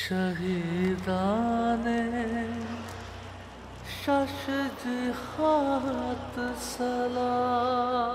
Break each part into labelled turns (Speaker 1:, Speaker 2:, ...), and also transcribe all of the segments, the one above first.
Speaker 1: شهیدان شش جهات سلام.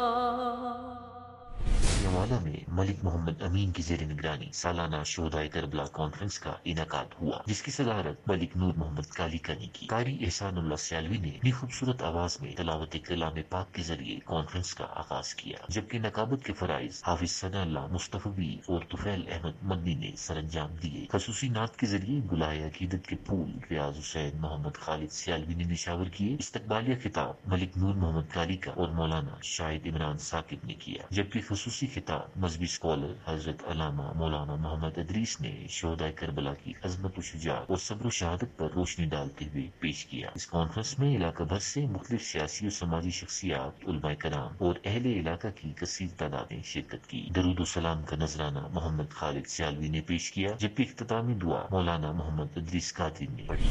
Speaker 2: یمانہ میں ملک محمد امین کی زیر نگرانی سالانہ شہدائے کربلا کانفرنس کا انعقاد ہوا، جس کی صدارت ملک نور محمد کالیکا نے کی۔ قاری احسان اللہ سیالوی نے اپنی خوبصورت آواز میں تلاوت کلام پاک کے ذریعے کانفرنس کا آغاز کیا، جبکہ نقابت کے فرائض حافظ ثناء اللہ مصطفی اور طفیل احمد مدنی نے سر انجام دیے۔ خصوصی نعت کے ذریعے گلائے عقیدت کے پھول ریاض حسین محمد خالد سیالوی نے نشاور کیے۔ استقبالیہ خطاب ملک نور محمد کالیکا اور مولانا شاہد عمران ثاقب نے کیا، جبکہ خصوصی خطاب مذہبی اسکالر حضرت علامہ مولانا محمد ادریس نے شہدائے کربلا کی عظمت و شجاعت اور صبر و شہادت پر روشنی ڈالتے ہوئے پیش کیا۔ اس کانفرنس میں علاقہ بھر سے مختلف سیاسی و سماجی شخصیات، علماء کرام اور اہل علاقہ کی کثیر تعداد نے شرکت کی۔ درود و سلام کا نذرانہ محمد خالد سیالوی نے پیش کیا، جبکہ اختتامی دعا مولانا محمد ادریس قادری نے پڑھی۔